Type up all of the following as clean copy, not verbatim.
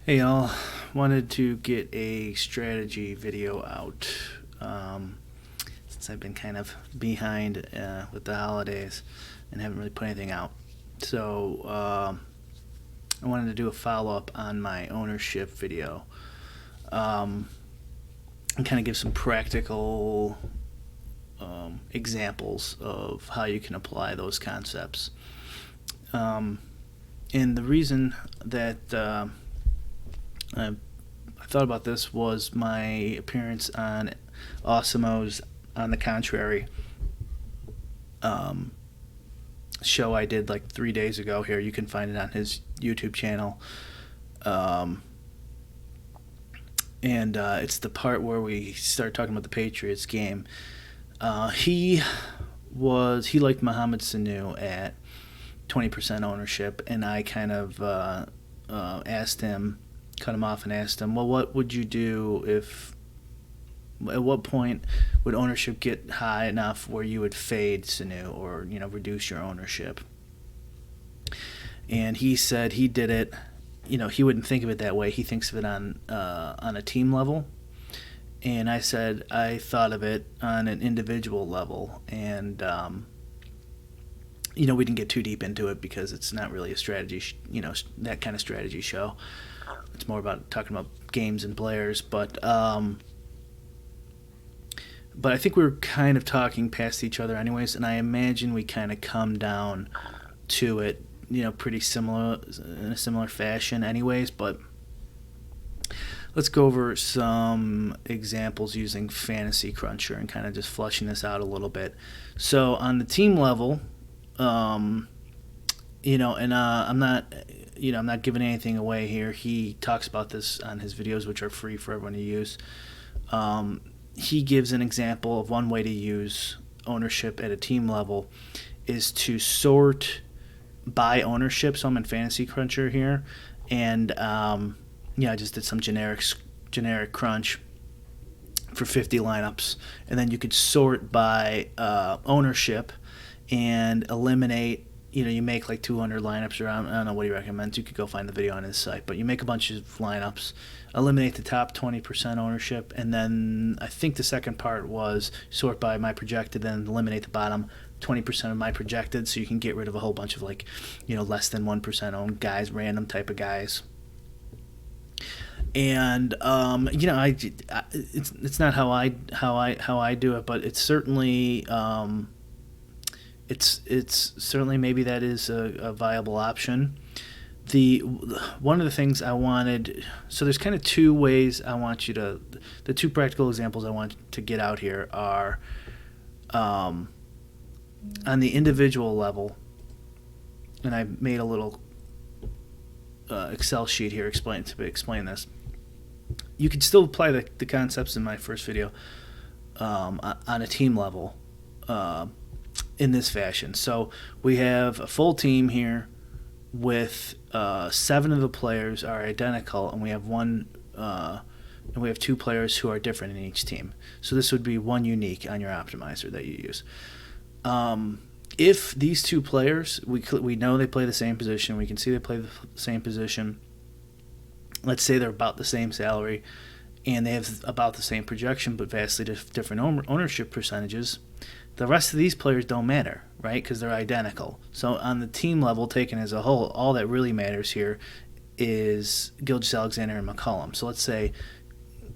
Hey y'all, wanted to get a strategy video out since I've been kind of behind with the holidays and haven't really put anything out. So I wanted to do a follow up on my ownership video and kind of give some practical examples of how you can apply those concepts. And the reason that I thought about this was my appearance on Osimo's On the Contrary show I did like 3 days ago here. You can find it on his YouTube channel. And it's the part where we start talking about the Patriots game. He liked Mohamed Sanu at 20% ownership, and I kind of asked him, cut him off and asked him, well, what would you do at what point would ownership get high enough where you would fade Sanu or, reduce your ownership? And he said he did it, he wouldn't think of it that way. He thinks of it on a team level. And I said I thought of it on an individual level. And, we didn't get too deep into it because it's not really a strategy, that kind of strategy show. It's more about talking about games and players, but I think we were kind of talking past each other anyways, and I imagine we kind of come down to it, pretty similar, in a similar fashion anyways, but let's go over some examples using Fantasy Cruncher and kind of just flushing this out a little bit. So on the team level, I'm not giving anything away here. He talks about this on his videos, which are free for everyone to use. He gives an example of one way to use ownership at a team level is to sort by ownership. So I'm in Fantasy Cruncher here, and I just did some generic crunch for 50 lineups, and then you could sort by ownership and eliminate. You make like 200 lineups, or I don't know what he recommends. You could go find the video on his site, but you make a bunch of lineups, eliminate the top 20% ownership, and then I think the second part was sort by my projected, then eliminate the bottom 20% of my projected, so you can get rid of a whole bunch of less than 1% owned guys, random type of guys. And it's not how I do it, but it's certainly. It's certainly, maybe that is a viable option. One of the things I wanted, so there's kind of two ways I want you to, the two practical examples I want to get out here are on the individual level, and I made a little Excel sheet here to explain this. You can still apply the concepts in my first video on a team level in this fashion. So we have a full team here with 7 of the players are identical, and we have two players who are different in each team. So this would be one unique on your optimizer that you use. If these two players, we know they play the same position, we can see they play the same position. Let's say they're about the same salary, and they have about the same projection, but vastly different ownership percentages. The rest of these players don't matter, right? Because they're identical. So on the team level, taken as a whole, all that really matters here is Gilgeous-Alexander and McCollum. So let's say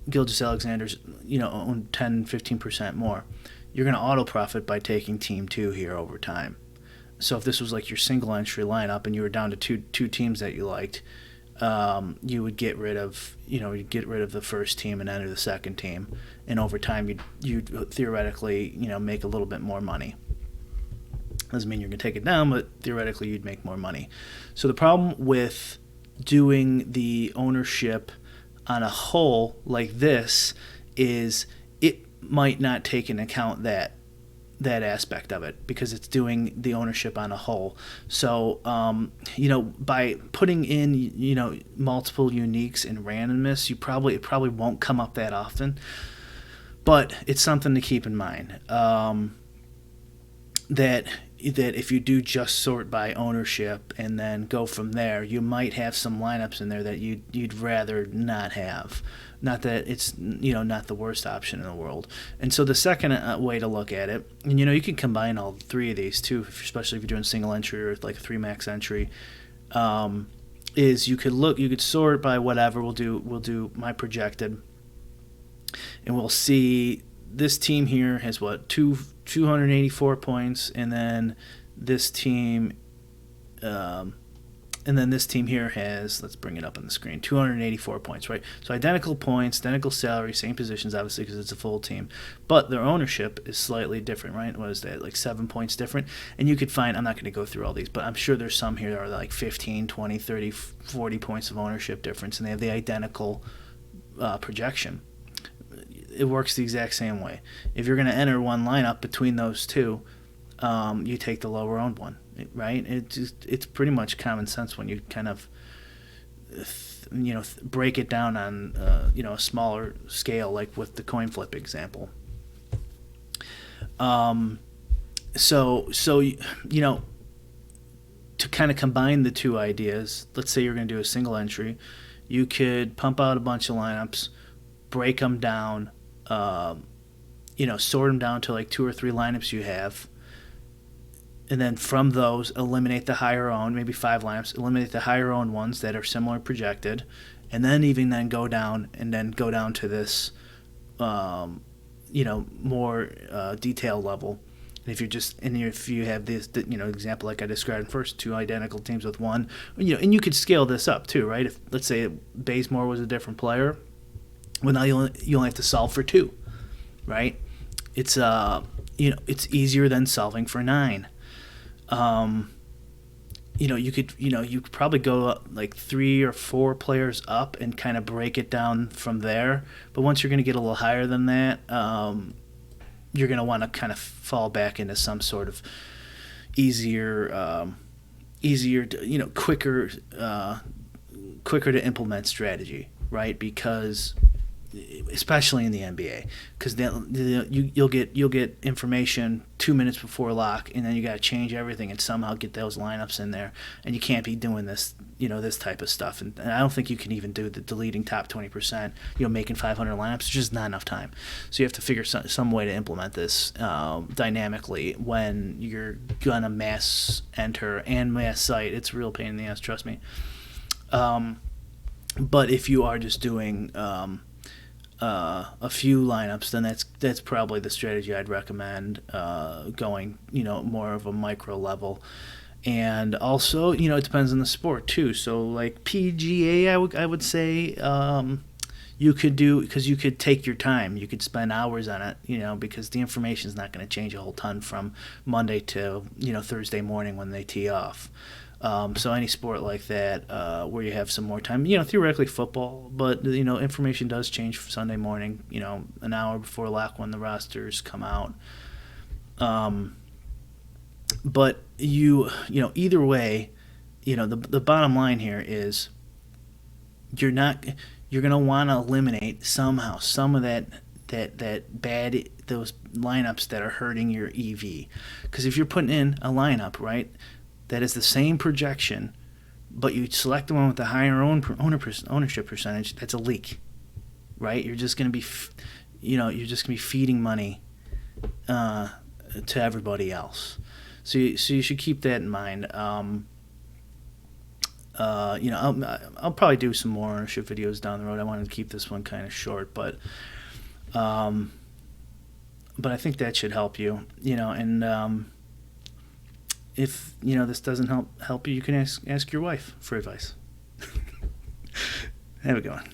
Gilgeous-Alexander's, own 10, 15% more. You're going to auto profit by taking team 2 here over time. So if this was like your single entry lineup and you were down to two teams that you liked, you would get rid of the first team and enter the second team, and over time you'd theoretically make a little bit more money. Doesn't mean you're going to take it down, but theoretically you'd make more money. So the problem with doing the ownership on a whole like this is it might not take into account that aspect of it, because it's doing the ownership on a whole. So by putting in multiple uniques and randomness, it probably won't come up that often, but it's something to keep in mind, that that if you do just sort by ownership and then go from there, you might have some lineups in there that you'd rather not have. Not that it's not the worst option in the world. And so the second way to look at it, and you can combine all three of these too, especially if you're doing single entry or like a 3-max entry. Is you could sort by whatever. We'll do my projected, and we'll see this team here has 284 points, and then this team here has, let's bring it up on the screen, 284 points, right? So identical points, identical salary, same positions, obviously, because it's a full team. But their ownership is slightly different, right? What is that, like 7 points different? And you could find, I'm not going to go through all these, but I'm sure there's some here that are like 15, 20, 30, 40 points of ownership difference, and they have the identical projection. It works the exact same way. If you're going to enter one lineup between those two, you take the lower owned one, right? It's pretty much common sense when you kind of break it down on a smaller scale, like with the coin flip example. So to kind of combine the two ideas, let's say you're going to do a single entry, you could pump out a bunch of lineups, break them down, sort them down to like 2 or 3 lineups you have, and then from those eliminate the higher owned, maybe 5 lineups, eliminate the higher owned ones that are similar projected, and then go down to this more detailed level. If you have this example like I described first, 2 identical teams with one, and you could scale this up too, right? If let's say Bazemore was a different player, well, now you only have to solve for 2, right? It's it's easier than solving for 9. You could probably go up like 3 or 4 players up and kind of break it down from there. But once you're going to get a little higher than that, you're going to want to kind of fall back into some sort of easier, quicker to implement strategy, right? Because especially in the NBA, because you'll get information 2 minutes before lock, and then you got to change everything and somehow get those lineups in there, and you can't be doing this this type of stuff, and I don't think you can even do the deleting top 20%, making 500 lineups. There's just not enough time, so you have to figure some way to implement this dynamically when you're gonna mass enter and mass cite. It's a real pain in the ass, trust me. But if you are just doing a few lineups, then that's probably the strategy I'd recommend, going more of a micro level. And also it depends on the sport too. So like PGA, I would say you could do, because you could take your time, you could spend hours on it, because the information is not going to change a whole ton from Monday to Thursday morning when they tee off. So any sport like that, where you have some more time, theoretically football, but information does change for Sunday morning, an hour before lock when the rosters come out. But either way, the bottom line here is you're going to want to eliminate somehow some of that bad, those lineups that are hurting your EV. Because if you're putting in a lineup, right, that is the same projection, but you select the one with the higher ownership percentage, that's a leak, right? You're just going to be, feeding money to everybody else. So you should keep that in mind. I'll probably do some more ownership videos down the road. I wanted to keep this one kind of short, but I think that should help you, and if this doesn't help you, you can ask your wife for advice. Have a good one.